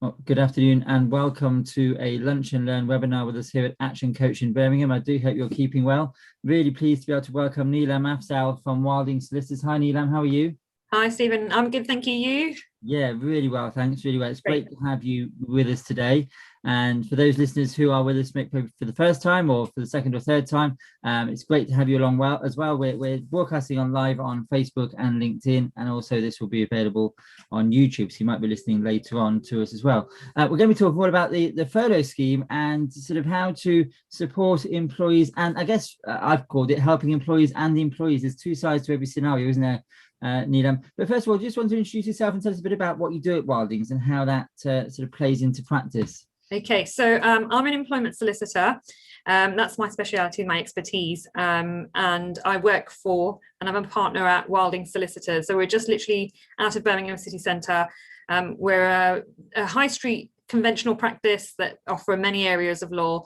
Well, good afternoon and welcome to a Lunch and Learn webinar with us here at Action Coach in Birmingham. I do hope you're keeping well. Really pleased to be able to welcome Neelam Afzal from Wilding Solicitors. Hi Neelam, how are you? Hi Stephen, I'm good, thank you. You? Yeah, really well, thanks. Really well. It's great to have you with us today. And for those listeners who are with us maybe for the first time or for the second or third time, it's great to have you along as well. We're broadcasting on live on Facebook and LinkedIn, and also this will be available on YouTube, so you might be listening later on to us as well. We're going to be talking more about the furlough scheme and sort of how to support employees. And I guess I've called it helping employees and employees. There's two sides to every scenario, isn't there? Neelam. But first of all, just want to introduce yourself and tell us a bit about what you do at Wildings and how that sort of plays into practice. Okay, so I'm an employment solicitor. That's my speciality, my expertise. And I work for, and I'm a partner at Wilding Solicitors. So we're just literally out of Birmingham City Centre. We're a high street conventional practice that offer many areas of law,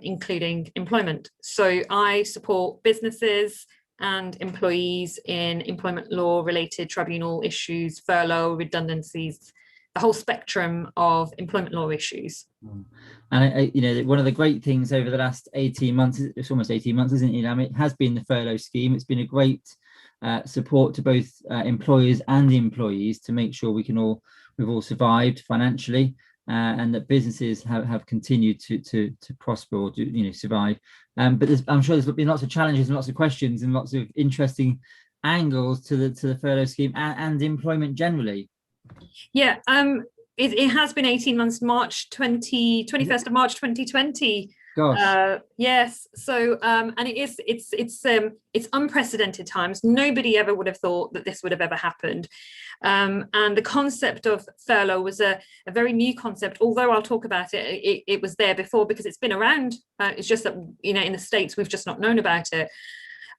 including employment. So I support businesses and employees in employment law related tribunal issues, furlough, redundancies, the whole spectrum of employment law issues. And one of the great things over the last 18 months, it's almost 18 months, isn't it? It has been the furlough scheme. It's been a great support to both employers and employees to make sure we've all survived financially. And that businesses have continued to prosper or survive. But I'm sure there's been lots of challenges and lots of questions and lots of interesting angles to the furlough scheme and employment generally. Yeah, it has been 18 months, 21st of March 2020. Gosh. Yes. So and it's unprecedented times. Nobody ever would have thought that this would have ever happened. And the concept of furlough was a very new concept, although I'll talk about it. It was there before because it's been around. It's just that, in the States, we've just not known about it.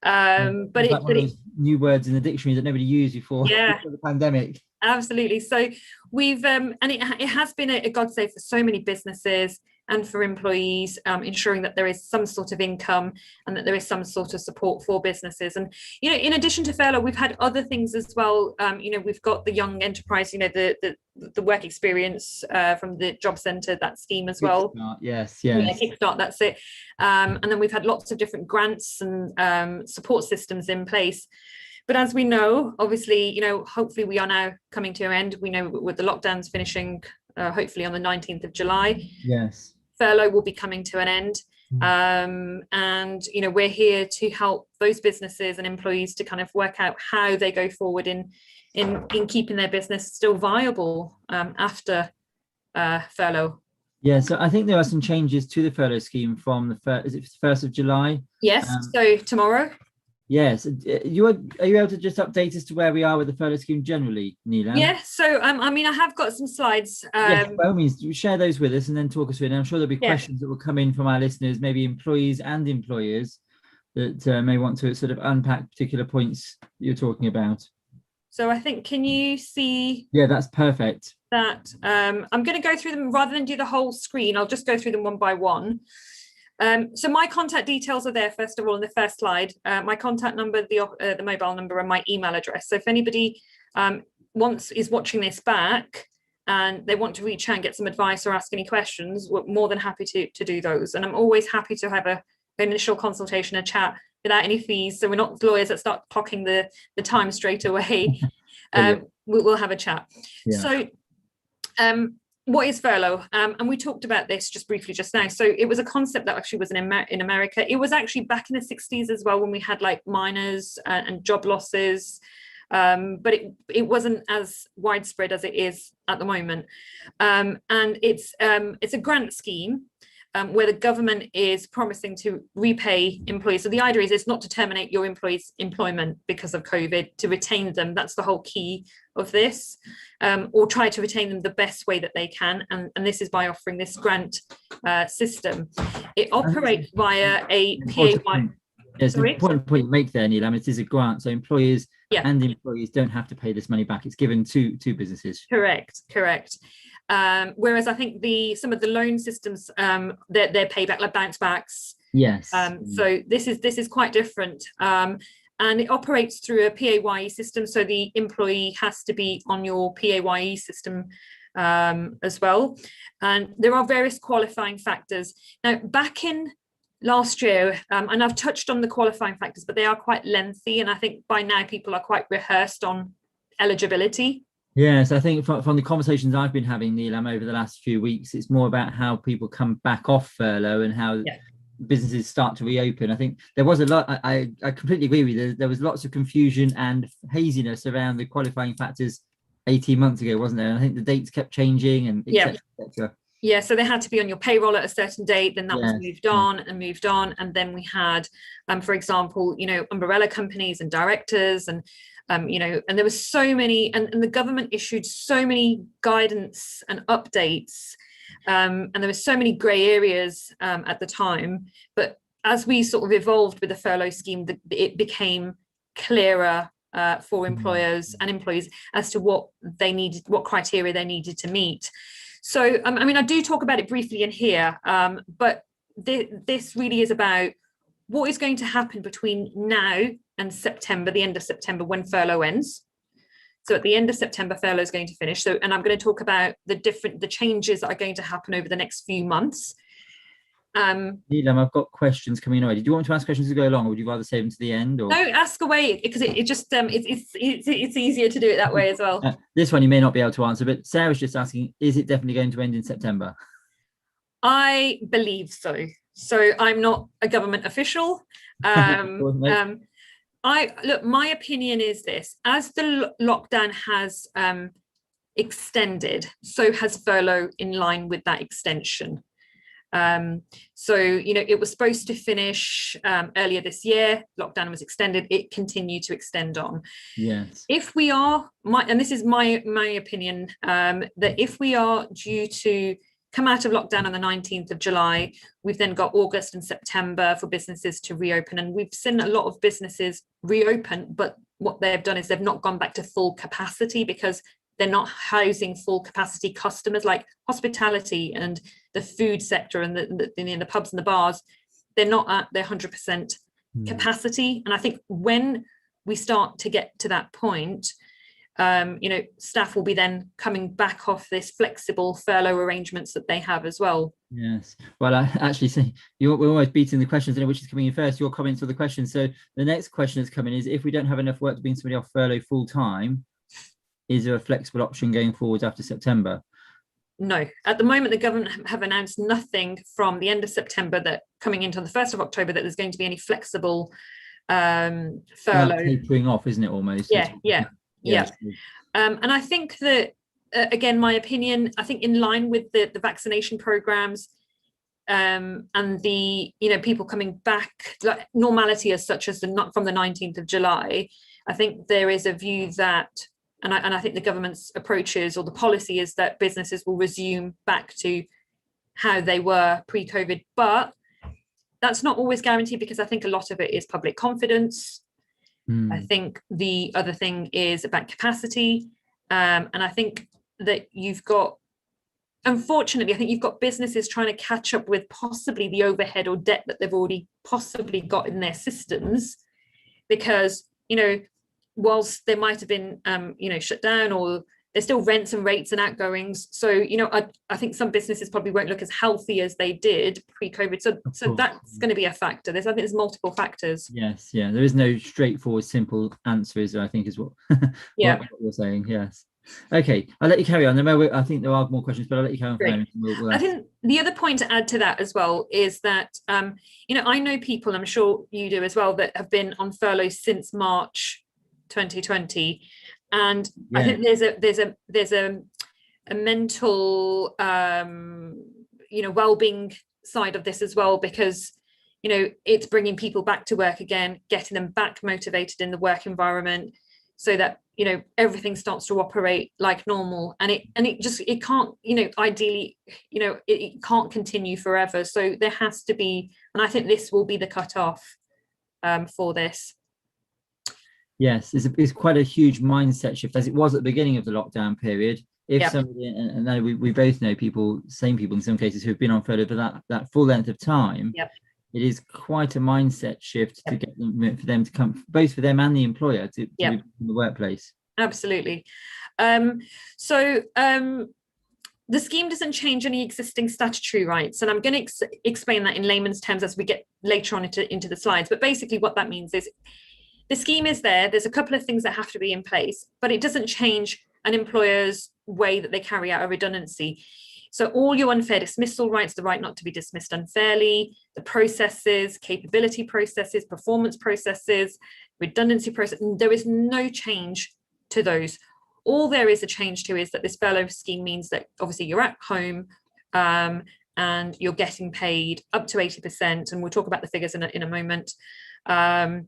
But it's one of those new words in the dictionary that nobody used before the pandemic. Absolutely. So we've and it has been a godsend for so many businesses and for employees, ensuring that there is some sort of income and that there is some sort of support for businesses. And in addition to furlough, we've had other things as well. We've got the young enterprise, the work experience from the job centre, that scheme as well. Kickstart, yes. Kickstart, that's it. And then we've had lots of different grants and support systems in place. But as we know, obviously, hopefully we are now coming to an end. We know with the lockdowns finishing, hopefully on the 19th of July. Yes. Furlough will be coming to an end. And, we're here to help those businesses and employees to kind of work out how they go forward in keeping their business still viable after furlough. Yeah, so I think there are some changes to the furlough scheme from the 1st of July? Yes, so tomorrow. Yes. Are you able to just update us to where we are with the furlough scheme generally, Neelam? Yeah, so I have got some slides. Yes, by all means, share those with us and then talk us through it. And I'm sure there'll be questions that will come in from our listeners, maybe employees and employers that may want to sort of unpack particular points you're talking about. So I think, can you see? Yeah, that's perfect. That I'm going to go through them rather than do the whole screen. I'll just go through them one by one. So my contact details are there, first of all, in the first slide. My contact number, the mobile number, and my email address. So if anybody is watching this back and they want to reach out and get some advice or ask any questions, we're more than happy to do those. And I'm always happy to have an initial consultation, a chat without any fees. So we're not lawyers that start clocking the time straight away. We'll have a chat. Yeah. So what is furlough? And we talked about this just briefly just now. So it was a concept that actually was in America. It was actually back in the 60s as well, when we had like miners and job losses. But it wasn't as widespread as it is at the moment. And it's a grant scheme where the government is promising to repay employees. So the idea is it's not to terminate your employees' employment because of COVID, to retain them. That's the whole key of this, or try to retain them the best way that they can. And this is by offering this grant system. It operates via a PAY. There's an important point you make there, Neelam. It is a grant, so employers and employees don't have to pay this money back. It's given to businesses. Correct. Whereas I think some of the loan systems, they're payback, like bounce backs. Yes. So this is quite different. And it operates through a PAYE system. So the employee has to be on your PAYE system as well. And there are various qualifying factors. Now, back in last year, and I've touched on the qualifying factors, but they are quite lengthy. And I think by now people are quite rehearsed on eligibility. Yes, I think from the conversations I've been having, Neelam, over the last few weeks, it's more about how people come back off furlough and how businesses start to reopen. I think there was a lot, I completely agree with you. There was lots of confusion and haziness around the qualifying factors 18 months ago, wasn't there? And I think the dates kept changing and et cetera, et cetera. Yeah, so they had to be on your payroll at a certain date, then that was moved on and moved on. And then we had, for example, umbrella companies and directors and, and there was so many, and the government issued so many guidance and updates. And there were so many grey areas at the time. But as we sort of evolved with the furlough scheme, it became clearer for employers and employees as to what they needed, what criteria they needed to meet. So, I mean, I do talk about it briefly in here, but this really is about what is going to happen between now and September, the end of September, when furlough ends. So at the end of September, furlough is going to finish. So, and I'm going to talk about the changes that are going to happen over the next few months. Neelam, I've got questions coming away. Did you want me to ask questions to go along, or would you rather save them to the end? Or? No, ask away, because it just it's easier to do it that way as well. This one you may not be able to answer, but Sarah's just asking: is it definitely going to end in September? I believe so. So I'm not a government official. My opinion is this: as the lockdown has extended, so has furlough in line with that extension. So, it was supposed to finish earlier this year. Lockdown was extended. It continued to extend on. Yes. If we are, and this is my opinion, that if we are due to come out of lockdown on the 19th of July, we've then got August and September for businesses to reopen. And we've seen a lot of businesses reopen, but what they've done is they've not gone back to full capacity because they're not housing full capacity customers, like hospitality and the food sector and the pubs and the bars. They're not at their 100% capacity. And I think when we start to get to that point, staff will be then coming back off this flexible furlough arrangements that they have as well. Yes. Well, I actually see we're almost beating the questions, which is coming in first. Your comments or the questions. So the next question that's coming is: if we don't have enough work to bring somebody off furlough full time, is there a flexible option going forward after September? No, at the moment, the government have announced nothing from the end of September that coming into the 1st of October that there's going to be any flexible furlough. Tapering off, isn't it, almost? Yeah. And I think that, again, my opinion, I think in line with the vaccination programs and the, people coming back, like normality as such as not from the 19th of July, I think there is a view that, and I think the government's approach is, or the policy is, that businesses will resume back to how they were pre-COVID. But that's not always guaranteed, because I think a lot of it is public confidence. I think the other thing is about capacity. And I think that unfortunately, I think you've got businesses trying to catch up with possibly the overhead or debt that they've already possibly got in their systems, because, whilst they might have been, shut down, or there's still rents and rates and outgoings. So, I think some businesses probably won't look as healthy as they did pre-COVID. So that's going to be a factor. I think there's multiple factors. Yes. Yeah. There is no straightforward, simple answer, is there? I think is what, what you're saying. Yes. Okay. I'll let you carry on. I think there are more questions, but I'll let you carry on. We'll I think the other point to add to that as well is that, I know people, I'm sure you do as well, that have been on furlough since March 2020, and I think there's a mental well-being side of this as well, because it's bringing people back to work again, getting them back motivated in the work environment, so that everything starts to operate like normal, and it can't ideally it can't continue forever. So there has to be, and I think this will be the cutoff for this. Yes, it's quite a huge mindset shift, as it was at the beginning of the lockdown period. If somebody, and we both know same people in some cases, who've been on furlough for that full length of time, it is quite a mindset shift to get them, for them to come, both for them and the employer, to be in the workplace. Absolutely. the scheme doesn't change any existing statutory rights, and I'm going to explain that in layman's terms as we get later on into the slides. But basically what that means is the scheme is there. There's a couple of things that have to be in place, but it doesn't change an employer's way that they carry out a redundancy. So all your unfair dismissal rights, the right not to be dismissed unfairly, the processes, capability processes, performance processes, redundancy process, there is no change to those. All there is a change to is that this furlough scheme means that obviously you're at home and you're getting paid up to 80%, and we'll talk about the figures in a moment. There's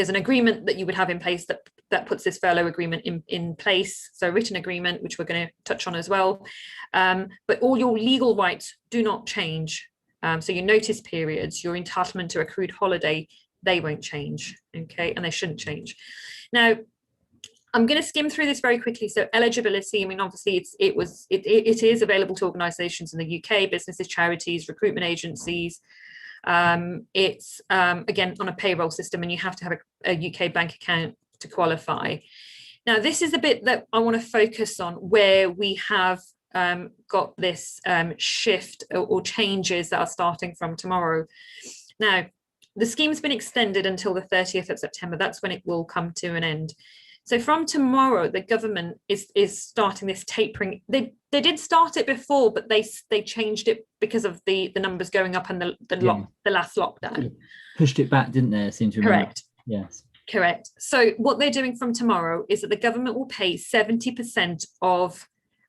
an agreement that you would have in place that puts this furlough agreement in place, so a written agreement, which we're going to touch on as well. But all your legal rights do not change. So your notice periods, your entitlement to accrued holiday, they won't change, okay, and they shouldn't change. Now, I'm going to skim through this very quickly. So eligibility, I mean, obviously it is available to organisations in the UK, businesses, charities, recruitment agencies. It's again on a payroll system, and you have to have a UK bank account to qualify. Now, this is the bit that I want to focus on, where we have got this shift or changes that are starting from tomorrow. Now, the scheme's been extended until the 30th of September. That's when it will come to an end. So from tomorrow, the government is starting this tapering. They did start it before, but they changed it because of the numbers going up and the last lockdown. Pushed it back, didn't they? I seem to remember. Correct. Yes. Correct. So what they're doing from tomorrow is that the government will pay 70% of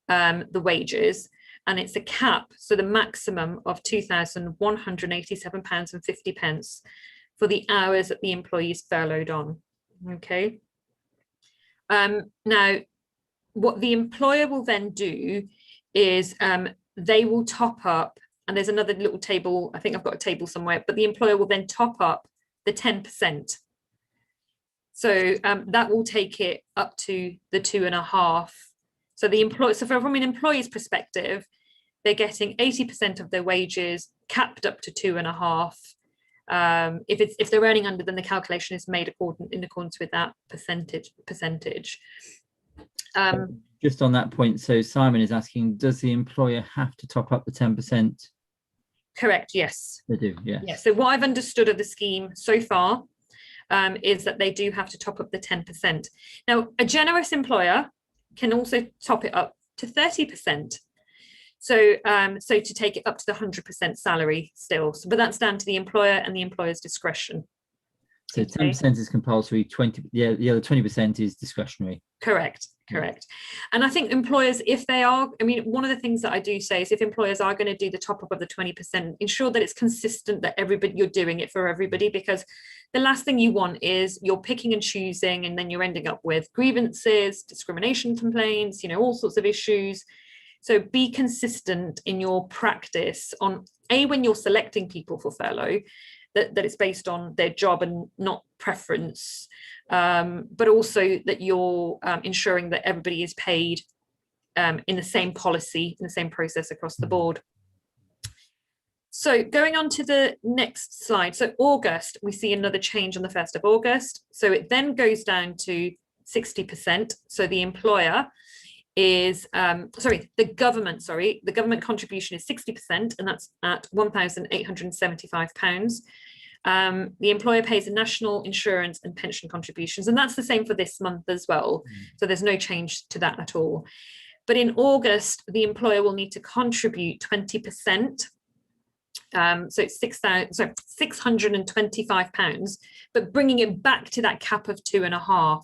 the wages, and it's a cap, so the maximum of £2,187.50 for the hours that the employee is furloughed on. Okay. Now, what the employer will then do is they will top up, and there's another little table, I think I've got a table somewhere, but the employer will then top up the 10%. So that will take it up to the 2.5. So from an employee's perspective, they're getting 80% of their wages capped up to 2.5. If they're earning under, then the calculation is made in accordance with that percentage. Just on that point, so Simon is asking, does the employer have to top up the 10%? Correct, yes. They do, yes. Yeah, so what I've understood of the scheme so far is that they do have to top up the 10%. Now, a generous employer can also top it up to 30%. So to take it up to the 100% salary still, but that's down to the employer and the employer's discretion. So 10% is compulsory, the other 20% is discretionary. Correct. And I think employers, if they are, I mean, one of the things that I do say is if employers are going to do the top up of the 20%, ensure that it's consistent, that you're doing it for everybody, because the last thing you want is you're picking and choosing, and then you're ending up with grievances, discrimination complaints, all sorts of issues. So be consistent in your practice on when you're selecting people for furlough, that it's based on their job and not preference, but also that you're ensuring that everybody is paid in the same policy, in the same process across the board. So going on to the next slide. So August, we see another change on the 1st of August. So it then goes down to 60%. So the employer is, the government contribution is 60%, and that's at £1,875. The employer pays the national insurance and pension contributions, and that's the same for this month as well. So there's no change to that at all. But in August, the employer will need to contribute 20%. So it's £625, but bringing it back to that cap of 2.5.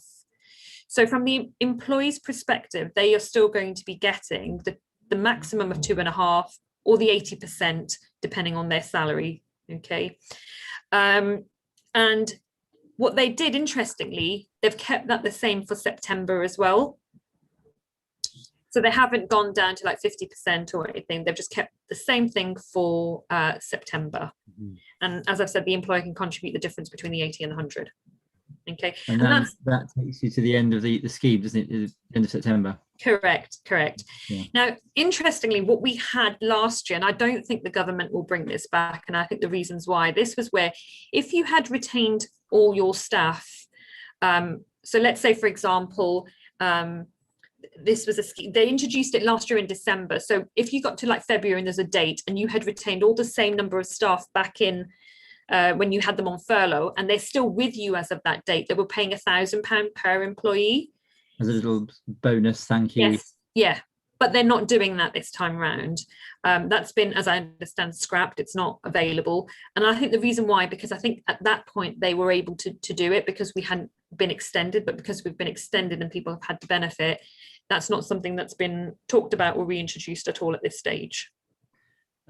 So from the employee's perspective, they are still going to be getting the maximum of 2.5 or the 80%, depending on their salary. Okay. And what they did, interestingly, they've kept that the same for September as well. So they haven't gone down to like 50% or anything. They've just kept the same thing for September. Mm-hmm. And as I've said, the employer can contribute the difference between the 80 and the 100. Okay. And that takes you to the end of the scheme, doesn't it? The end of September. Correct. Yeah. Now, interestingly, what we had last year, and I don't think the government will bring this back, and I think the reasons why, this was where if you had retained all your staff, so let's say, for example, this was a scheme. They introduced it last year in December. So if you got to like February and there's a date and you had retained all the same number of staff back in when you had them on furlough, and they're still with you as of that date, they were paying £1,000 per employee. As a little bonus, thank you. Yes, yeah, but they're not doing that this time around. That's been, as I understand, scrapped. It's not available. And I think the reason why, because I think at that point they were able to do it because we hadn't been extended, but because we've been extended and people have had to benefit, that's not something that's been talked about or reintroduced at all at this stage.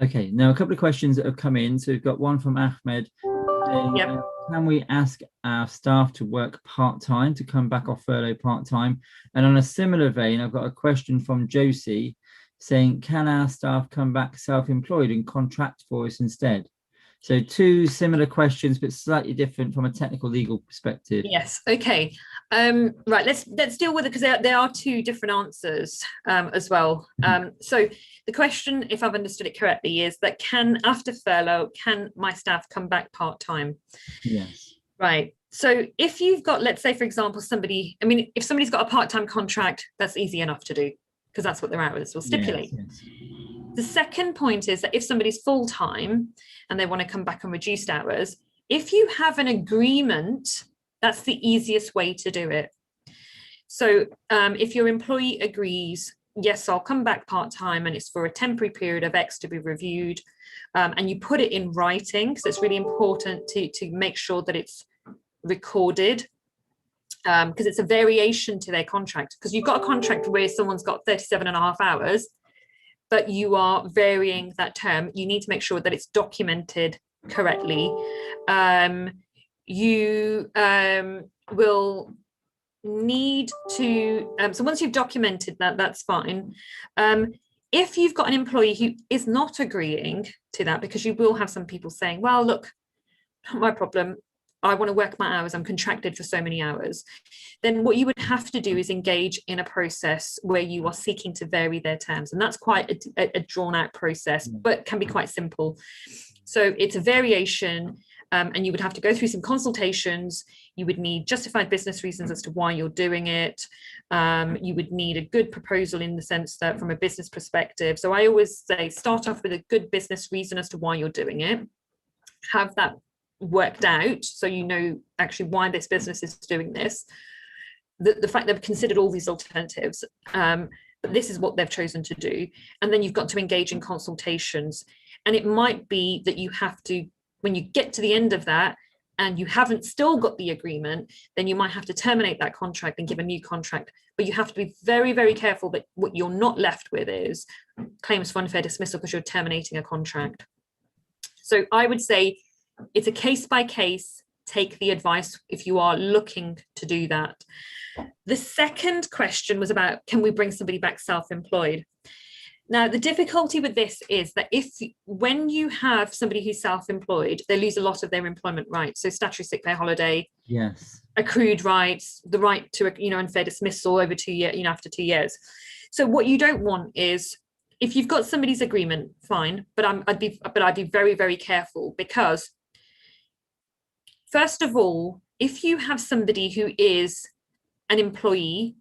Okay, now a couple of questions that have come in. So we've got one from Ahmed saying, Yep. Can we ask our staff to work part-time, to come back off furlough part-time? And on a similar vein, I've got a question from Josie saying, can our staff come back self-employed and contract for us instead? So two similar questions, but slightly different from a technical legal perspective. Yes. Okay. Right. Let's deal with it, because there are two different answers as well. So the question, if I've understood it correctly, is that after furlough, can my staff come back part-time? Yes. Right. So if you've got, let's say, for example, if somebody's got a part-time contract, that's easy enough to do, because that's what their hours will stipulate. Yes. The second point is that if somebody's full-time and they want to come back on reduced hours, if you have an agreement, that's the easiest way to do it. So if your employee agrees, yes, I'll come back part-time and it's for a temporary period of X to be reviewed, and you put it in writing, because it's really important to make sure that it's recorded, because it's a variation to their contract. Because you've got a contract where someone's got 37.5 hours, but you are varying that term. You need to make sure that it's documented correctly. You will need to, so once you've documented that, that's fine. If you've got an employee who is not agreeing to that, because you will have some people saying, well, look, not my problem, I want to work my hours, I'm contracted for so many hours, then what you would have to do is engage in a process where you are seeking to vary their terms. And that's quite a drawn out process, but can be quite simple. So it's a variation, and you would have to go through some consultations. You would need justified business reasons as to why you're doing it. You would need a good proposal in the sense that from a business perspective. So I always say, start off with a good business reason as to why you're doing it. Have that worked out, so you know actually why this business is doing this, the fact they've considered all these alternatives, but this is what they've chosen to do. And then you've got to engage in consultations, and it might be that you have to, when you get to the end of that and you haven't still got the agreement, then you might have to terminate that contract and give a new contract. But you have to be very, very careful that what you're not left with is claims for unfair dismissal because you're terminating a contract. So I would say it's a case by case, take the advice if you are looking to do that. The second question was about, can we bring somebody back self-employed? Now, the difficulty with this is that when you have somebody who's self-employed, they lose a lot of their employment rights. So statutory sick pay holiday, yes, accrued rights, the right to, unfair dismissal over 2 years, after 2 years. So what you don't want is, if you've got somebody's agreement, fine, but I'd be very, very careful, because first of all, if you have somebody who is an employee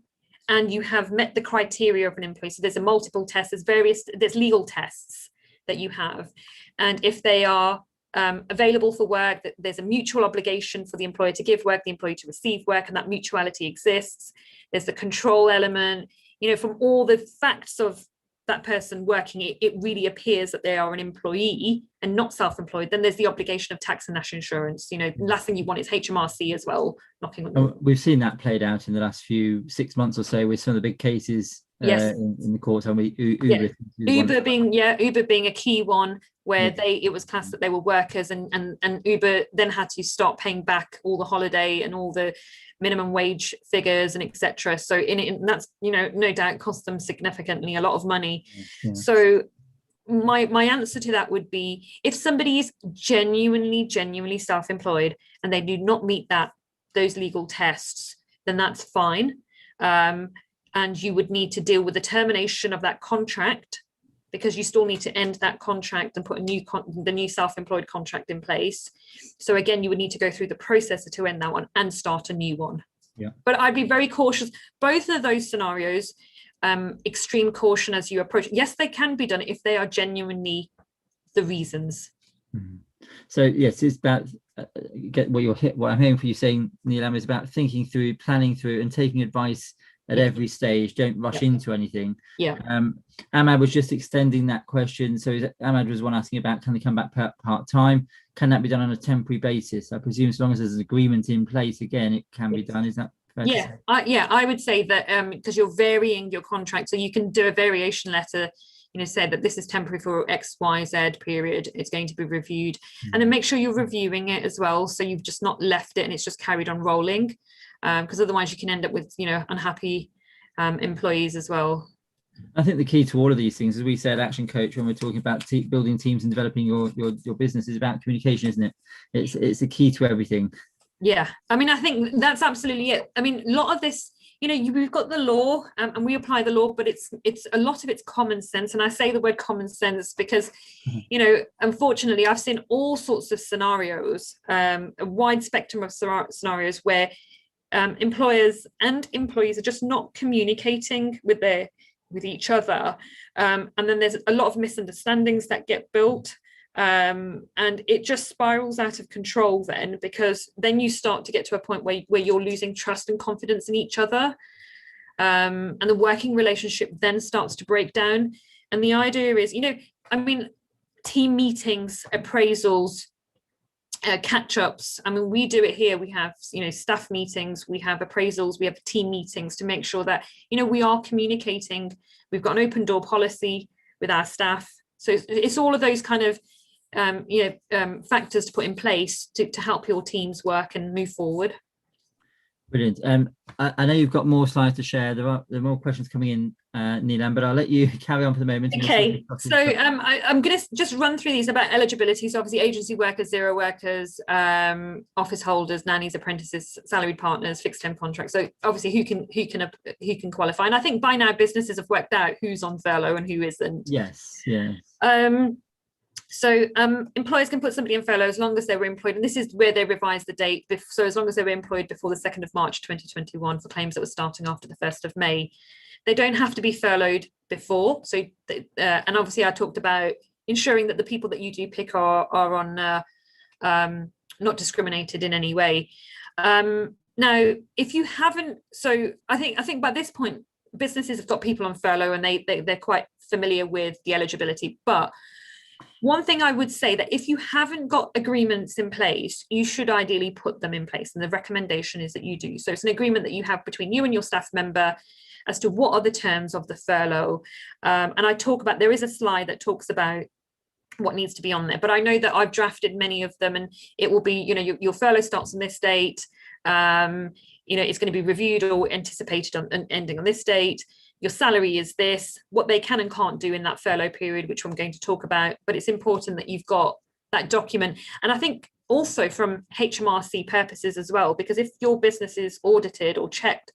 and you have met the criteria of an employee, so there's a multiple test, there's legal tests that you have, and if they are available for work, that there's a mutual obligation for the employer to give work, the employee to receive work, and that mutuality exists. There's the control element, from all the facts of that person working, it really appears that they are an employee and not self-employed. Then there's the obligation of tax and national insurance. The last thing you want is HMRC as well knocking on the... We've seen that played out in the last 6 months or so with some of the big cases in the courts. Uber being a key one, where it was classed that they were workers, and Uber then had to start paying back all the holiday and all the minimum wage figures and etc. So that's no doubt cost them significantly a lot of money. So my answer to that would be, if somebody is genuinely self-employed and they do not meet those legal tests, then that's fine, and you would need to deal with the termination of that contract, because you still need to end that contract and put the new self-employed contract in place. So again, you would need to go through the process to end that one and start a new one. Yeah. But I'd be very cautious. Both of those scenarios extreme caution as you approach. Yes, they can be done if they are genuinely the reasons. So yes, it's about get what you're hit. What I'm hearing for you saying, Neelam, is about thinking through, planning through, and taking advice at every stage. Don't rush into anything. Ahmad was just extending that question. So Ahmad was one asking about, can they come back part time? Can that be done on a temporary basis? I presume as long as there's an agreement in place, again, it can be done. Is that fair to say? I would say that because you're varying your contract, so you can do a variation letter, say that this is temporary for XYZ period, it's going to be reviewed, and then make sure you're reviewing it as well, so you've just not left it and it's just carried on rolling, because otherwise you can end up with unhappy employees as well. I think the key to all of these things, as we said, Action Coach, when we're talking about building teams and developing your business, is about communication, isn't it? It's a key to everything. Yeah, I mean, I think that's absolutely it. I mean, a lot of this, we've got the law and we apply the law, but it's a lot of it's common sense. And I say the word common sense because, unfortunately, I've seen all sorts of scenarios, a wide spectrum of scenarios where employers and employees are just not communicating with each other. And then there's a lot of misunderstandings that get built. And it just spirals out of control then, because then you start to get to a point where you're losing trust and confidence in each other, and the working relationship then starts to break down. And the idea is, team meetings, appraisals, catch-ups. I mean, we do it here. We have staff meetings, we have appraisals, we have team meetings to make sure that we are communicating. We've got an open door policy with our staff, so it's all of those kind of factors to put in place to help your teams work and move forward. Brilliant. I know you've got more slides to share. There are more questions coming in, Neelam, but I'll let you carry on for the moment. Okay, so I'm going to just run through these about eligibility. So obviously agency workers, zero workers, office holders, nannies, apprentices, salaried partners, fixed term contracts. So obviously who can qualify. And I think by now businesses have worked out who's on furlough and who isn't. Yes. So employers can put somebody in furlough as long as they were employed, and this is where they revise the date. So as long as they were employed before the 2nd of March 2021 for claims that were starting after the 1st of May. They don't have to be furloughed before. So and obviously I talked about ensuring that the people that you do pick are on not discriminated in any way. Now, if you haven't, so I think by this point businesses have got people on furlough and they're quite familiar with the eligibility, but one thing I would say that if you haven't got agreements in place, you should ideally put them in place. And the recommendation is that you do. So it's an agreement that you have between you and your staff member as to what are the terms of the furlough. And I talk about, there is a slide that talks about what needs to be on there, but I know that I've drafted many of them and it will be, your furlough starts on this date. It's going to be reviewed or anticipated on ending on this date. Your salary is this, what they can and can't do in that furlough period, which I'm going to talk about, but it's important that you've got that document. And I think also from HMRC purposes as well, because if your business is audited or checked,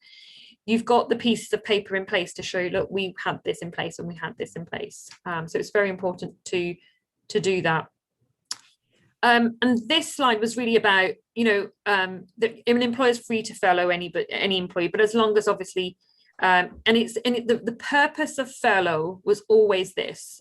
you've got the pieces of paper in place to show, look, we had this in place and we had this in place. So it's very important to do that. And this slide was really about, an employer is free to furlough any employee, but as long as obviously, the purpose of furlough was always this,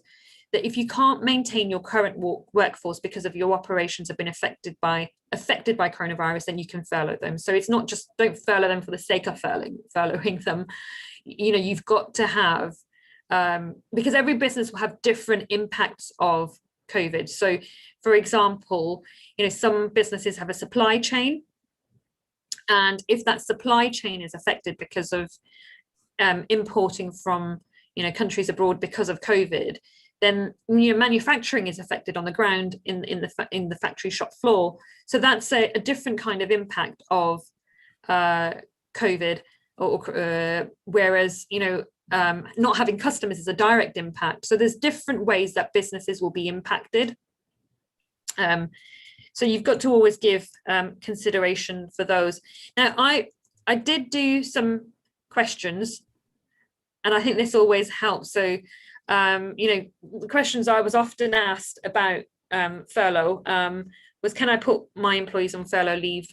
that if you can't maintain your current workforce because of your operations have been affected by coronavirus, then you can furlough them. So it's not just, don't furlough them for the sake of furloughing them. You've got to have, because every business will have different impacts of COVID. So for example, some businesses have a supply chain, and if that supply chain is affected because of importing from countries abroad because of COVID, then manufacturing is affected on the ground in the factory shop floor. So that's a different kind of impact of COVID, or whereas not having customers is a direct impact. So there's different ways that businesses will be impacted. So you've got to always give consideration for those. Now, I did do some questions, and I think this always helps. So, the questions I was often asked about furlough was, can I put my employees on furlough leave?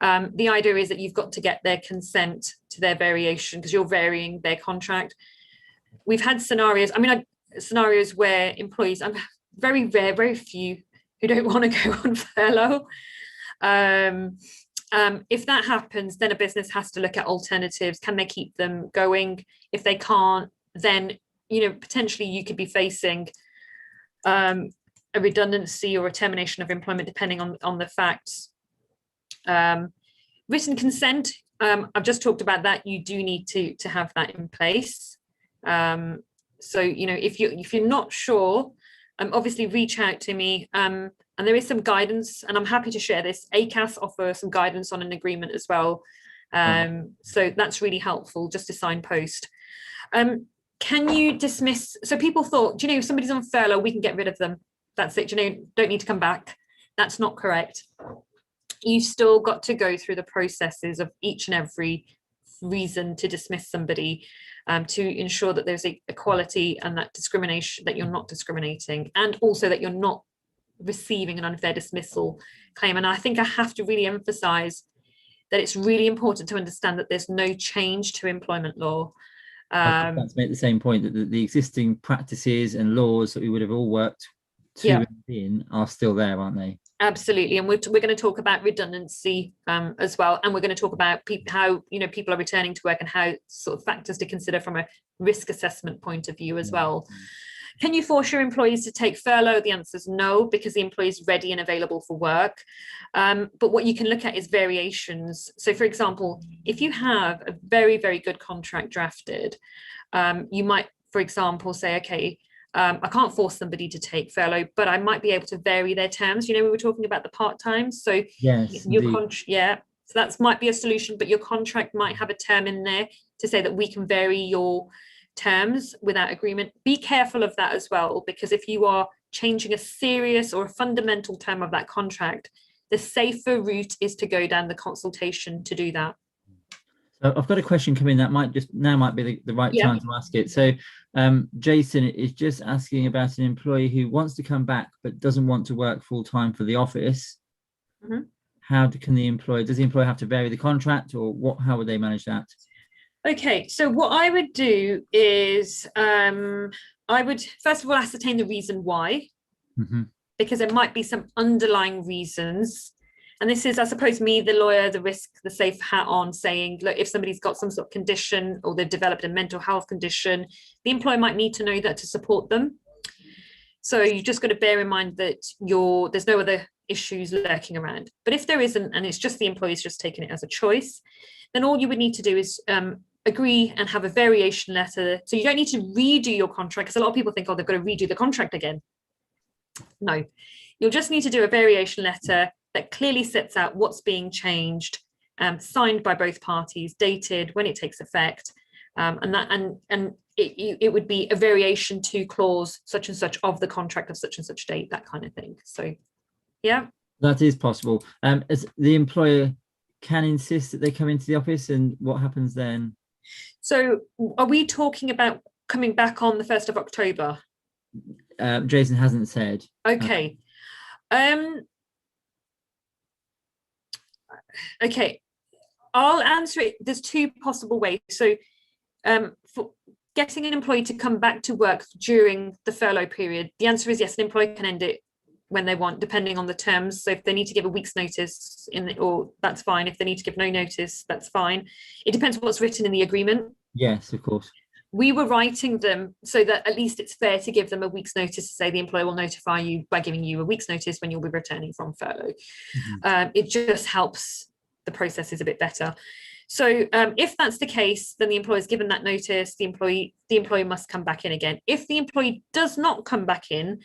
The idea is that you've got to get their consent to their variation because you're varying their contract. we've had scenarios, scenarios where employees, I'm very rare, very few who don't want to go on furlough. If that happens, then a business has to look at alternatives. Can they keep them going? If they can't, then, potentially you could be facing a redundancy or a termination of employment, depending on the facts. Written consent, I've just talked about that. You do need to have that in place. So, if you're not sure, obviously reach out to me. And there is some guidance, and I'm happy to share this. ACAS offer some guidance on an agreement as well. So that's really helpful, just to signpost. Can you dismiss? So people thought, if somebody's on furlough, we can get rid of them. That's it, don't need to come back. That's not correct. You've still got to go through the processes of each and every reason to dismiss somebody, to ensure that there's equality and that discrimination, that you're not discriminating, and also that you're not receiving an unfair dismissal claim. And I think I have to really emphasize that it's really important to understand that there's no change to employment law. To make the same point, that the existing practices and laws that we would have all worked to in are still there, aren't they? Absolutely. And we're going to talk about redundancy as well, and we're going to talk about how people are returning to work and how sort of factors to consider from a risk assessment point of view as well. Can you force your employees to take furlough? The answer is no, because the employee is ready and available for work. But what you can look at is variations. So, for example, if you have a very, very good contract drafted, you might, for example, say, okay, I can't force somebody to take furlough, but I might be able to vary their terms. We were talking about the part-time. So yes, so that might be a solution, but your contract might have a term in there to say that we can vary your terms without agreement. Be careful of that as well, because if you are changing a serious or a fundamental term of that contract, the safer route is to go down the consultation to do that. So I've got a question coming that might be the right time to ask it. So Jason is just asking about an employee who wants to come back but doesn't want to work full time for the office. How does the employer have to vary the contract, or how would they manage that? Okay, so what I would do is I would first of all ascertain the reason why, because there might be some underlying reasons. And this is, I suppose, me, the lawyer, the safe hat on, saying, look, if somebody's got some sort of condition or they've developed a mental health condition, the employer might need to know that to support them. So you just got to bear in mind that there's no other issues lurking around. But if there isn't, and it's just the employee's just taking it as a choice, then all you would need to do is agree and have a variation letter. So you don't need to redo your contract, because a lot of people think, oh, they've got to redo the contract again. No, you'll just need to do a variation letter that clearly sets out what's being changed, signed by both parties, dated, when it takes effect, and it would be a variation to clause such and such of the contract of such and such date, that kind of thing. So, yeah. That is possible. As the employer can insist that they come into the office, and what happens then? So are we talking about coming back on the 1st of October? Jason hasn't said. Okay. Okay, I'll answer it. There's two possible ways. So for getting an employee to come back to work during the furlough period, the answer is yes, an employee can end it when they want, depending on the terms. So if they need to give a week's notice or that's fine. If they need to give no notice, that's fine. It depends on what's written in the agreement. Yes, of course. We were writing them so that at least it's fair to give them a week's notice, to say the employer will notify you by giving you a week's notice when you'll be returning from furlough. It just helps the processes a bit better. So if that's the case, then the employer's given that notice, the employee must come back in again. If the employee does not come back in,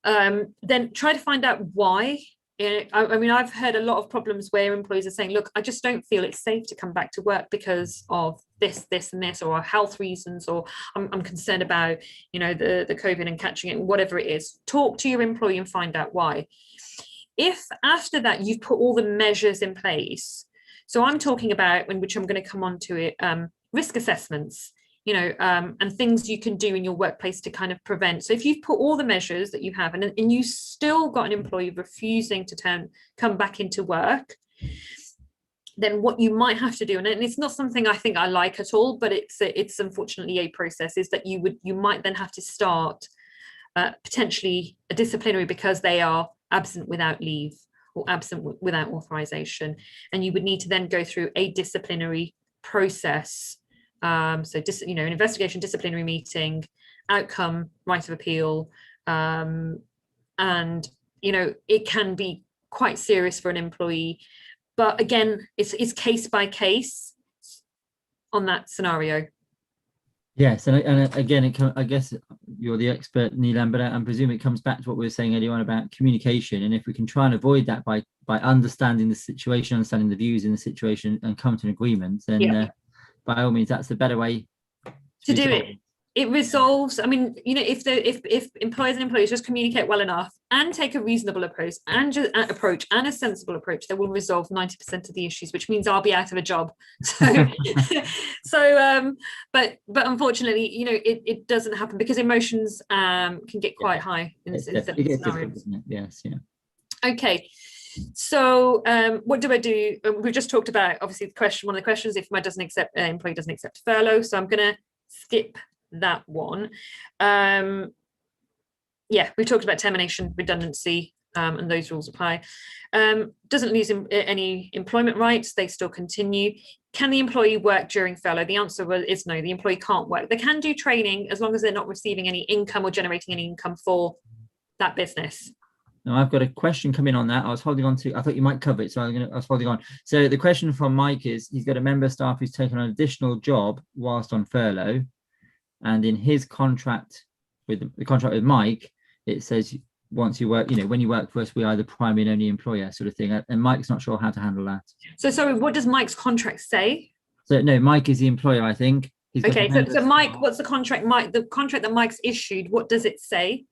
then try to find out why. I've heard a lot of problems where employees are saying, look, I just don't feel it's safe to come back to work because of this and this, or health reasons, or I'm concerned about, the COVID and catching it, whatever it is. Talk to your employee and find out why. If after that you've put all the measures in place, so I'm talking about, which I'm going to come on to it, risk assessments, and things you can do in your workplace to kind of prevent. So if you've put all the measures that you have, and you still got an employee refusing to come back into work, then what you might have to do, and it's not something I think I like at all, but it's unfortunately a process, is that you might then have to start potentially a disciplinary because they are absent without leave or absent without authorization, and you would need to then go through a disciplinary process. An investigation, disciplinary meeting, outcome, right of appeal, and it can be quite serious for an employee. But again, it's case by case on that scenario. Yes, and again, I guess you're the expert, Neelam, but I presume it comes back to what we were saying earlier on about communication. And if we can try and avoid that by understanding the situation, understanding the views in the situation, and come to an agreement, then by all means, that's the better way to do it. It resolves. I mean, if employers and employees just communicate well enough and take a reasonable approach and a sensible approach, they will resolve 90% of the issues, which means I'll be out of a job. But unfortunately, it doesn't happen because emotions can get quite high in scenarios. Yes, yeah. Okay. So what do I do? We've just talked about, obviously, one of the questions, if my employee doesn't accept furlough. So I'm going to skip that one. We talked about termination, redundancy, and those rules apply. Doesn't lose any employment rights, they still continue. Can the employee work during furlough? The answer is no, the employee can't work. They can do training as long as they're not receiving any income or generating any income for that business. Now, I've got a question coming on that. I was holding on to, I thought you might cover it, so I was holding on. So the question from Mike is, he's got a member of staff who's taken on an additional job whilst on furlough. And in his contract with Mike, it says once you work, when you work for us, we are the primary and only employer, sort of thing. And Mike's not sure how to handle that. So sorry, what does Mike's contract say? So no, Mike is the employer, I think. Okay, so Mike, what's the contract? The contract that Mike's issued, what does it say?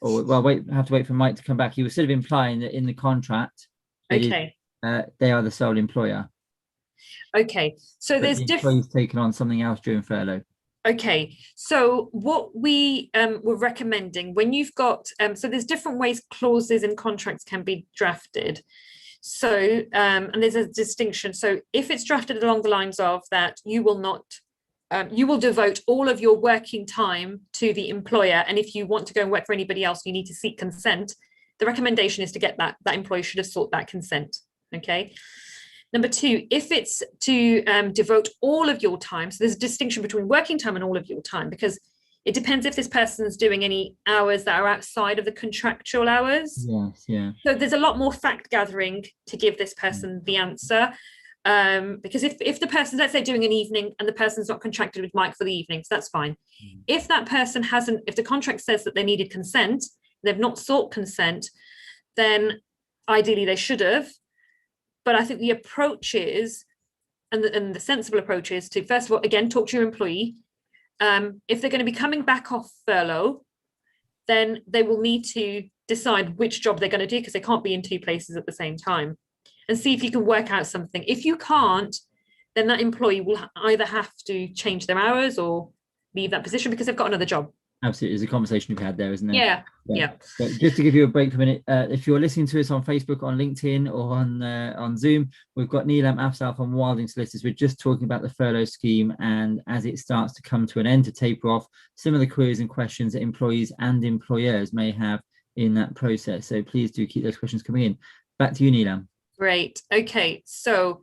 Oh, well, I have to wait for Mike to come back. He was sort of implying that in the contract, they are the sole employer. Okay, so there's different. Taken on something else during furlough. Okay, so what we were recommending when you've got, so there's different ways clauses in contracts can be drafted. So, and there's a distinction. So if it's drafted along the lines of that, you will devote all of your working time to the employer. And if you want to go and work for anybody else, you need to seek consent. The recommendation is to get that employee should have sought that consent. Okay. Number two, if it's to devote all of your time, so there's a distinction between working time and all of your time, because it depends if this person's doing any hours that are outside of the contractual hours. Yes, yeah. So there's a lot more fact gathering to give this person the answer. Because if the person's, let's say, doing an evening and the person's not contracted with Mike for the evenings, that's fine. If that person if the contract says that they needed consent, they've not sought consent, then ideally they should have. But I think the approach is, and the sensible approach is to, first of all, again, talk to your employee. If they're going to be coming back off furlough, then they will need to decide which job they're going to do, because they can't be in two places at the same time, and see if you can work out something. If you can't, then that employee will either have to change their hours or leave that position because they've got another job. Absolutely. There's a conversation we've had there, isn't there? Yeah. But just to give you a break for a minute, if you're listening to us on Facebook, on LinkedIn, or on Zoom, we've got Neelam Afzal from Wilding Solicitors. We're just talking about the furlough scheme, and as it starts to come to an end, to taper off, some of the queries and questions that employees and employers may have in that process. So please do keep those questions coming in. Back to you, Neelam. Great. Okay, so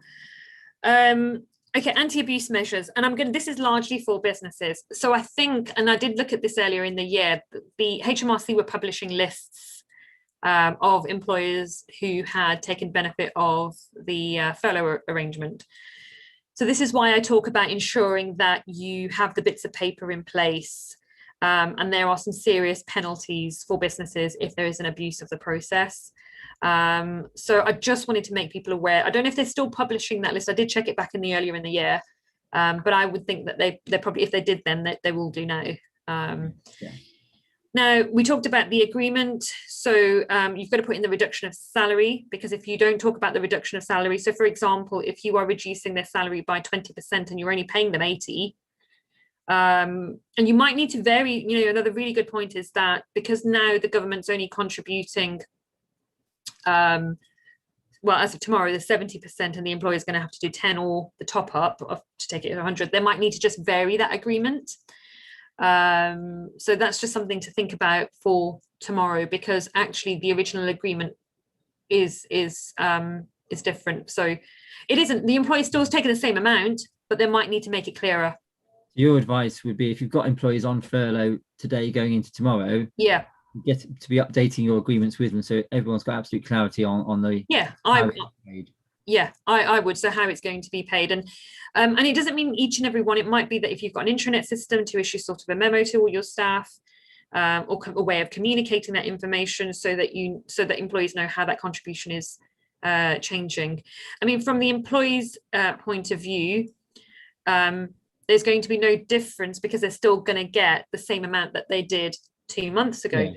anti-abuse measures, and this is largely for businesses. So I think, and I did look at this earlier in the year, the HMRC were publishing lists of employers who had taken benefit of the furlough arrangement. So this is why I talk about ensuring that you have the bits of paper in place, and there are some serious penalties for businesses if there is an abuse of the process. So I just wanted to make people aware. I don't know if they're still publishing that list. I did check it back earlier in the year, but I would think that they're probably, if they did then, they will do now. Now, we talked about the agreement. So you've got to put in the reduction of salary, because if you don't talk about the reduction of salary, so for example, if you are reducing their salary by 20% and you're only paying them 80, and you might need to vary, another really good point is that because now the government's only contributing well, as of tomorrow, there's 70% and the employer is going to have to do 10 or the top up to take it to 100. They might need to just vary that agreement. So that's just something to think about for tomorrow, because actually the original agreement is different. So it isn't, the employee still is taking the same amount, but they might need to make it clearer. Your advice would be, if you've got employees on furlough today going into tomorrow, Yeah, get to be updating your agreements with them so everyone's got absolute clarity on the I would. So how it's going to be paid, and it doesn't mean each and every one. It might be that if you've got an intranet system, to issue sort of a memo to all your staff, or a way of communicating that information so that employees know how that contribution is changing. I mean, from the employee's point of view, there's going to be no difference because they're still going to get the same amount that they did 2 months ago.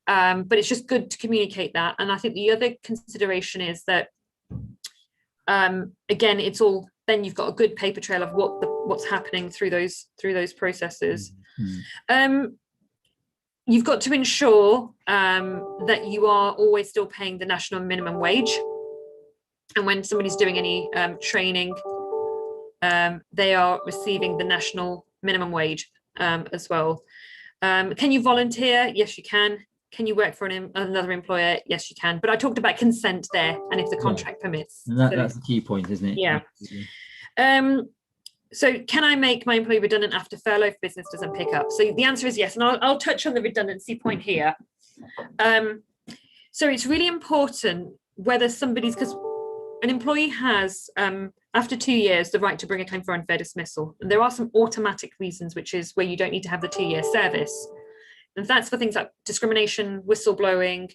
But it's just good to communicate that. And I think the other consideration is that again, it's all, then you've got a good paper trail of what's happening through those processes. You've got to ensure that you are always still paying the national minimum wage, and when somebody's doing any training, they are receiving the national minimum wage as well. Can you volunteer? Yes, you can. Can you work for another employer? Yes, you can. But I talked about consent there, and if the contract permits. That's the key point, isn't it? Yeah. So can I make my employee redundant after furlough if business doesn't pick up? So the answer is yes. And I'll touch on the redundancy point here. So it's really important whether somebody's, because an employee has, after 2 years, the right to bring a claim for unfair dismissal. And there are some automatic reasons, which is where you don't need to have the 2-year service. And that's for things like discrimination, whistleblowing,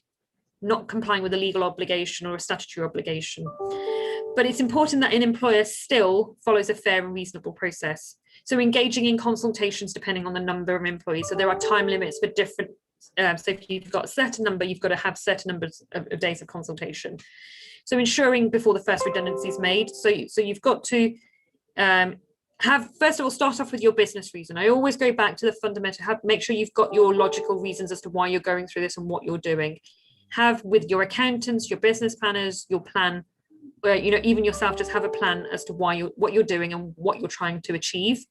not complying with a legal obligation or a statutory obligation. But it's important that an employer still follows a fair and reasonable process. So engaging in consultations depending on the number of employees. So there are time limits for different, so if you've got a certain number, you've got to have certain numbers of days of consultation. So ensuring before the first redundancy is made. So you've got to first of all, start off with your business reason. I always go back to the fundamental, make sure you've got your logical reasons as to why you're going through this and what you're doing. Have with your accountants, your business planners, your plan, even yourself, just have a plan as to what you're doing and what you're trying to achieve.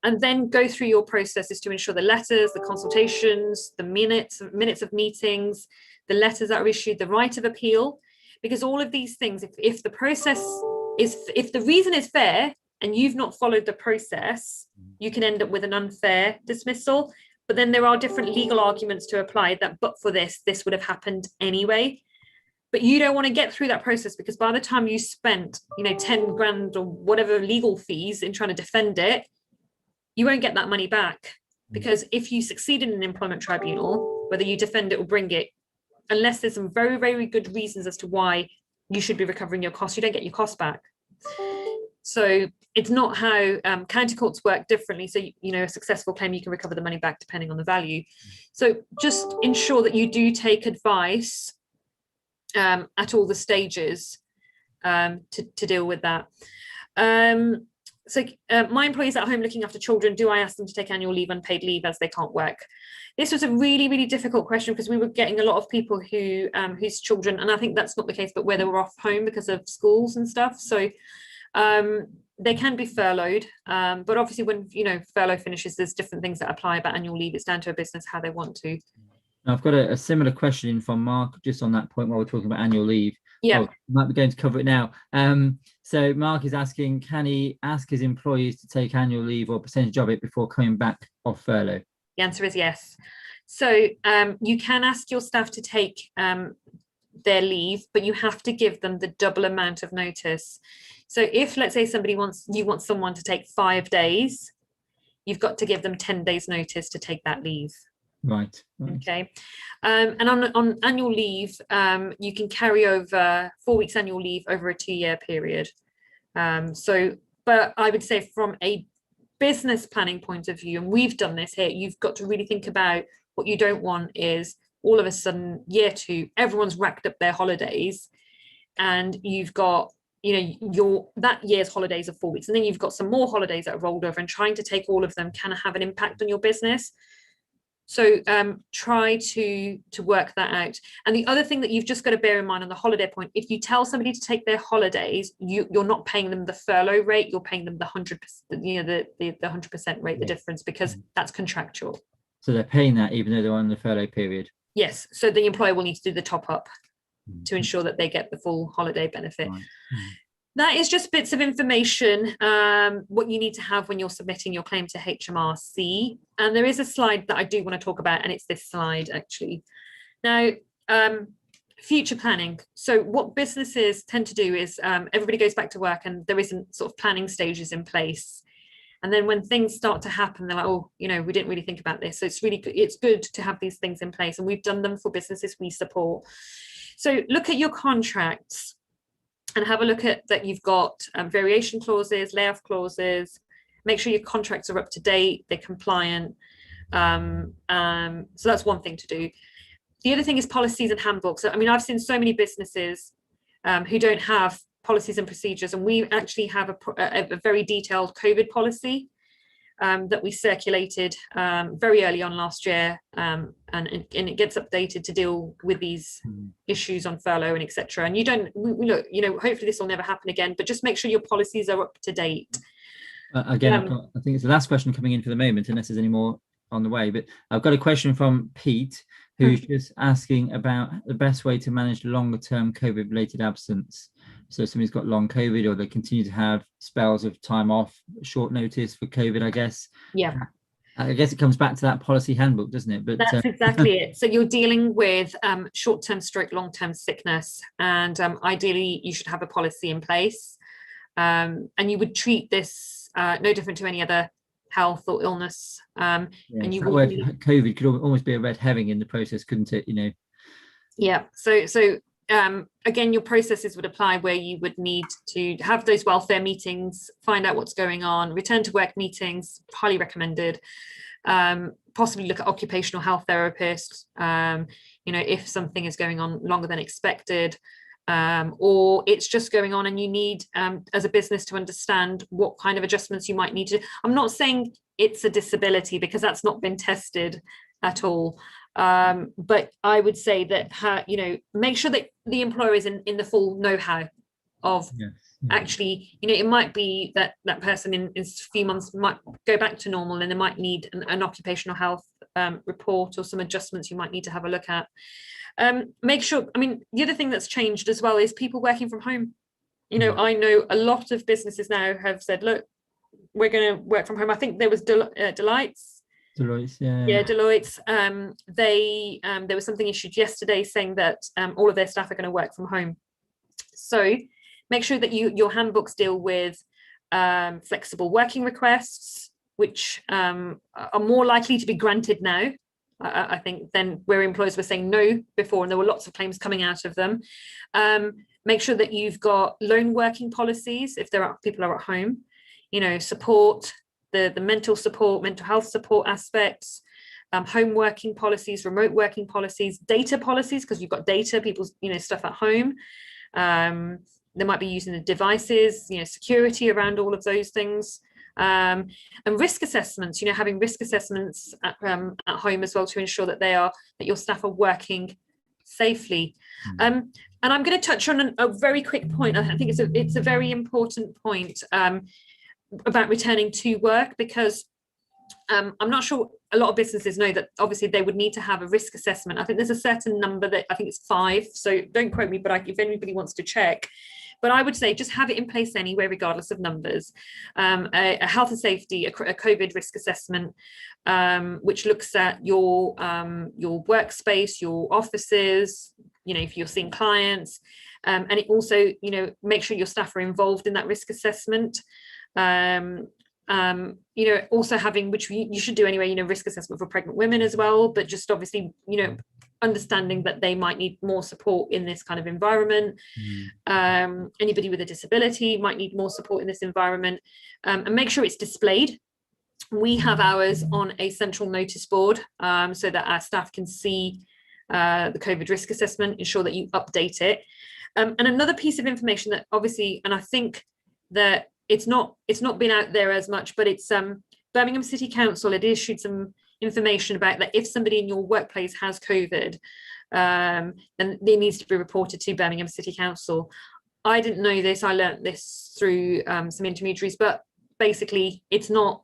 And then go through your processes to ensure the letters, the consultations, the minutes of meetings, the letters that are issued, the right of appeal, because all of these things, if the process is, if the reason is fair and you've not followed the process, you can end up with an unfair dismissal. But then there are different legal arguments to apply that, but for this would have happened anyway. But you don't want to get through that process, because by the time you spent, 10 grand or whatever legal fees in trying to defend it, you won't get that money back. Because if you succeed in an employment tribunal, whether you defend it or bring it, unless there's some very, very good reasons as to why you should be recovering your costs, you don't get your costs back. So it's not how county courts work differently. So, a successful claim, you can recover the money back depending on the value. So just ensure that you do take advice at all the stages to deal with that. So my employees at home looking after children, do I ask them to take annual leave, unpaid leave, as they can't work? This was a really, really difficult question, because we were getting a lot of people who whose children, and I think that's not the case, but where they were off home because of schools and stuff. So they can be furloughed, but obviously when furlough finishes, there's different things that apply about annual leave. It's down to a business how they want to. I've got a similar question from Mark just on that point while we're talking about annual leave. Yeah, might be going to cover it now. So Mark is asking, can he ask his employees to take annual leave or percentage of it before coming back off furlough? The answer is yes. So you can ask your staff to take their leave, but you have to give them the double amount of notice. So if, let's say, you want someone to take 5 days, you've got to give them 10 days notice to take that leave. Right. Okay. And on annual leave, you can carry over 4 weeks annual leave over a 2-year period. But I would say from a business planning point of view, and we've done this here, you've got to really think about what you don't want is all of a sudden year 2, everyone's racked up their holidays, and you've got that year's holidays of 4 weeks, and then you've got some more holidays that are rolled over, and trying to take all of them can have an impact on your business. So try to work that out. And the other thing that you've just got to bear in mind on the holiday point, if you tell somebody to take their holidays, you're not paying them the furlough rate, you're paying them the 100%, the 100% rate, the difference, because that's contractual. So they're paying that even though they're on the furlough period? Yes, so the employer will need to do the top up to ensure that they get the full holiday benefit. Right. That is just bits of information, what you need to have when you're submitting your claim to HMRC. And there is a slide that I do want to talk about, and it's this slide actually. Now, future planning. So what businesses tend to do is everybody goes back to work and there isn't sort of planning stages in place. And then when things start to happen, they're like, oh, we didn't really think about this. So it's good to have these things in place. And we've done them for businesses we support. So look at your contracts and have a look at that. You've got variation clauses, layoff clauses. Make sure your contracts are up to date, they're compliant. So that's one thing to do. The other thing is policies and handbooks. So, I've seen so many businesses who don't have policies and procedures, and we actually have a very detailed COVID policy that we circulated very early on last year, and it gets updated to deal with these issues on furlough and etc. And hopefully this will never happen again, but just make sure your policies are up to date. Again, I think it's the last question coming in for the moment, unless there's any more on the way, but I've got a question from Pete, who's just asking about the best way to manage longer term COVID related absence. So somebody's got long COVID, or they continue to have spells of time off, short notice for COVID, I guess. Yeah. I guess it comes back to that policy handbook, doesn't it? But that's exactly it. So you're dealing with short-term stroke, long-term sickness, and ideally you should have a policy in place. And you would treat this no different to any other health or illness. And you would COVID could almost be a red herring in the process, couldn't it? Yeah. So again, your processes would apply where you would need to have those welfare meetings, find out what's going on, return to work meetings, highly recommended. Possibly look at occupational health therapists, if something is going on longer than expected, or it's just going on and you need, as a business, to understand what kind of adjustments you might need to. I'm not saying it's a disability, because that's not been tested at all. But I would say that, make sure that the employer is in the full know-how of actually, it might be that that person in a few months might go back to normal, and they might need an occupational health report or some adjustments you might need to have a look at. Make sure, the other thing that's changed as well is people working from home. I know a lot of businesses now have said, look, we're going to work from home. I think there was Deloitte's, Deloitte's. There was something issued yesterday saying that all of their staff are going to work from home. So make sure that your handbooks deal with flexible working requests, which are more likely to be granted now, I think, than where employers were saying no before, and there were lots of claims coming out of them. Make sure that you've got lone working policies if people are at home. Support. The mental health support aspects, home working policies, remote working policies, data policies, because you've got data, people's stuff at home. They might be using the devices, security around all of those things, and risk assessments. Having risk assessments at home as well, to ensure that that your staff are working safely. And I'm going to touch on a very quick point. I think it's a very important point. About returning to work, because I'm not sure a lot of businesses know that obviously they would need to have a risk assessment. I think there's a certain number that I think it's 5, so don't quote me, but if anybody wants to check. But I would say just have it in place anyway, regardless of numbers. A health and safety, a COVID risk assessment, which looks at your workspace, your offices, if you're seeing clients, and it also, make sure your staff are involved in that risk assessment. Also having, which you should do anyway, risk assessment for pregnant women as well, but just obviously, understanding that they might need more support in this kind of environment. Anybody with a disability might need more support in this environment, and make sure it's displayed. We have ours on a central notice board, so that our staff can see the COVID risk assessment, ensure that you update it. And another piece of information that obviously, and I think that it's not been out there as much, but it's Birmingham City Council had issued some information about that if somebody in your workplace has COVID, then it needs to be reported to Birmingham City Council. I didn't know this. I learnt this through some intermediaries, but basically it's not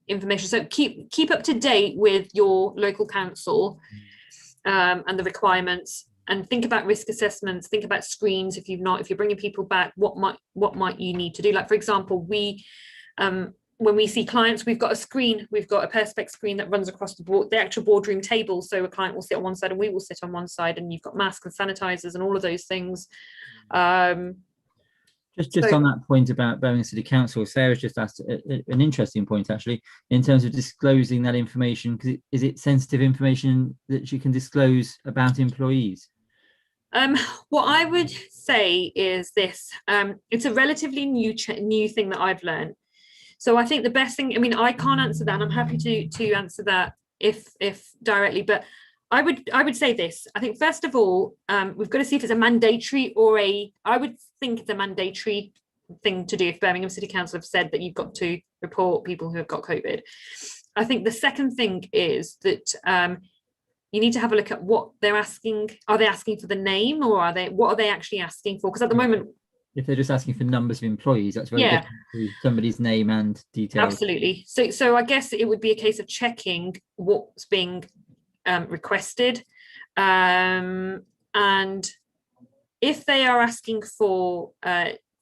information. So keep up to date with your local council and the requirements, and think about risk assessments, think about screens. If you're bringing people back, what might you need to do? Like, for example, when we see clients, we've got a screen, we've got a Perspex screen that runs across the actual boardroom table. So a client will sit on one side and we will sit on one side, and you've got masks and sanitizers and all of those things. Just on that point about Birmingham City Council, Sarah's just asked an interesting point, actually, in terms of disclosing that information, because is it sensitive information that you can disclose about employees? What I would say is this: it's a relatively new thing that I've learned. So I think the best thing, I mean, I can't answer that, and I'm happy to answer that if directly, but I would say this. I think first of all, we've got to see if it's a mandatory or I would think it's a mandatory thing to do if Birmingham City Council have said that you've got to report people who have got COVID. I think the second thing is that you need to have a look at what they're asking. Are they asking for the name, or what are they actually asking for? Because at the moment, if they're just asking for numbers of employees, that's very different to somebody's name and details. Absolutely. So I guess it would be a case of checking what's being requested, and if they are asking for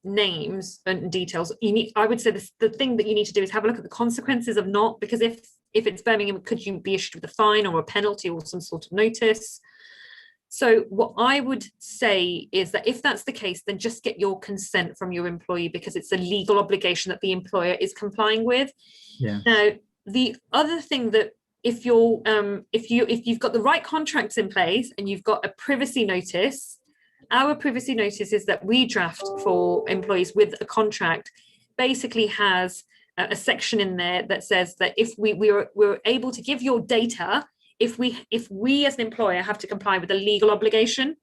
names and details, I would say the thing that you need to do is have a look at the consequences of not, because if it's Birmingham, could you be issued with a fine or a penalty or some sort of notice? So what I would say is that if that's the case, then just get your consent from your employee, because it's a legal obligation that the employer is complying with. Yeah. Now, the other thing that if you've got the right contracts in place and you've got a privacy notice, our privacy notice is that we draft for employees with a contract, basically has a section in there that says that if we're able to give your data, if we as an employer have to comply with a legal obligation.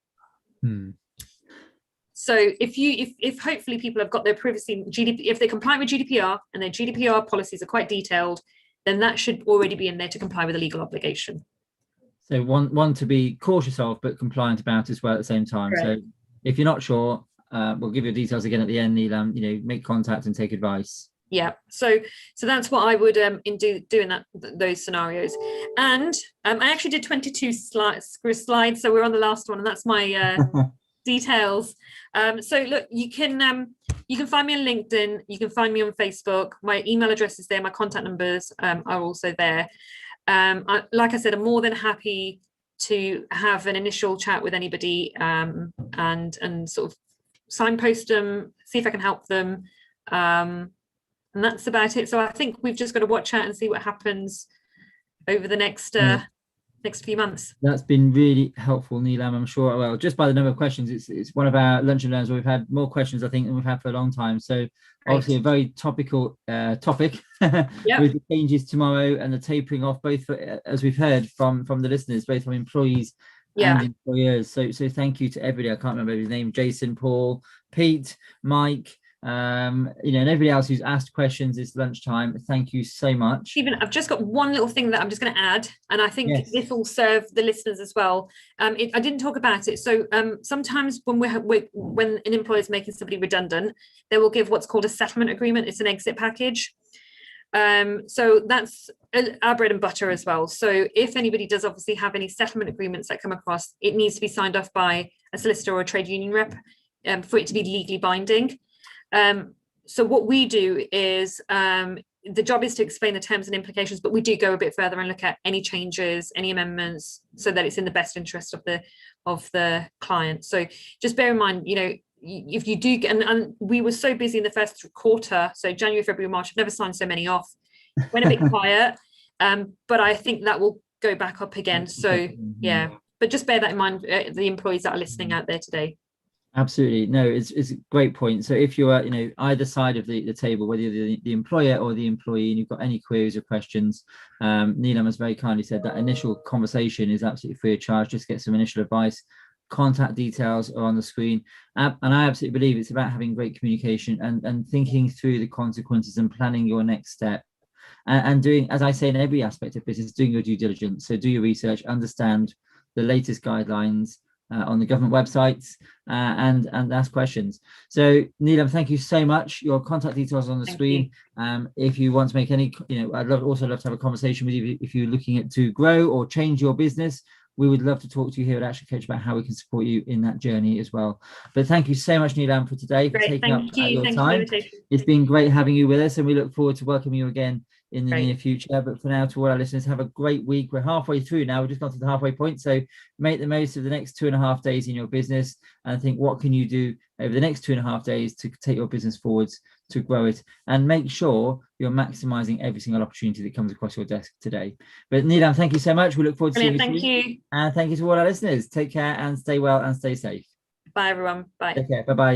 So if hopefully people have got their privacy if they comply with GDPR and their GDPR policies are quite detailed, then that should already be in there to comply with a legal obligation. So one to be cautious of, but compliant about as well at the same time. Correct. So if you're not sure, we'll give you details again at the end, Neelam, make contact and take advice. Yeah, so that's what I would do in those scenarios. And I actually did 22 slides, so we're on the last one, and that's my details. So look, you can find me on LinkedIn, you can find me on Facebook. My email address is there, my contact numbers are also there. Like I said, I'm more than happy to have an initial chat with anybody and sort of signpost them, see if I can help them. And that's about it. So I think we've just got to watch out and see what happens over the next few months. That's been really helpful, Neelam. I'm sure, well, just by the number of questions, it's one of our lunch and learns where we've had more questions, I think, than we've had for a long time. So obviously a very topical topic with the changes tomorrow and the tapering off, both for, as we've heard from the listeners, both from employees and employers. So thank you to everybody. I can't remember his name: Jason, Paul, Pete, Mike, and everybody else who's asked questions this lunchtime. Thank you so much. Stephen, I've just got one little thing that I'm just going to add, and I think this will serve the listeners as well. I didn't talk about it. So sometimes when when an employer is making somebody redundant, they will give what's called a settlement agreement. It's an exit package. So that's our bread and butter as well. So if anybody does obviously have any settlement agreements that come across, it needs to be signed off by a solicitor or a trade union rep for it to be legally binding. So what we do is the job is to explain the terms and implications, but we do go a bit further and look at any changes, any amendments, so that it's in the best interest of the client. So just bear in mind, if you do, and we were so busy in the first quarter, so January, February, March, I've never signed so many off. Went a bit quiet, but I think that will go back up again. So but just bear that in mind, the employees that are listening out there today. Absolutely. No, it's a great point. So if you're either side of the table, whether you're the employer or the employee, and you've got any queries or questions, Neelam has very kindly said that initial conversation is absolutely free of charge. Just get some initial advice. Contact details are on the screen, and I absolutely believe it's about having great communication and thinking through the consequences and planning your next step. and doing, as I say, in every aspect of business, doing your due diligence. So do your research, understand the latest guidelines on the government websites, and ask questions. So Neelam, thank you so much. Your contact details on the screen. If you want to make any, I'd also love to have a conversation with you if you're looking at to grow or change your business. We would love to talk to you here at Action Coach about how we can support you in that journey as well. But thank you so much, Neelam, for today, for taking up your time. It's been great having you with us, and we look forward to welcoming you again in the near future. But for now, to all our listeners, have a great week. We're halfway through now. We've just gone to the halfway point. So make the most of the next 2.5 days in your business, and think, what can you do over the next 2.5 days to take your business forwards, to grow it, and make sure you're maximizing every single opportunity that comes across your desk today. But Neelam, thank you so much. We look forward to seeing you. Thank you. And thank you to all our listeners. Take care and stay well and stay safe. Bye, everyone. Bye. Take care. Bye-bye.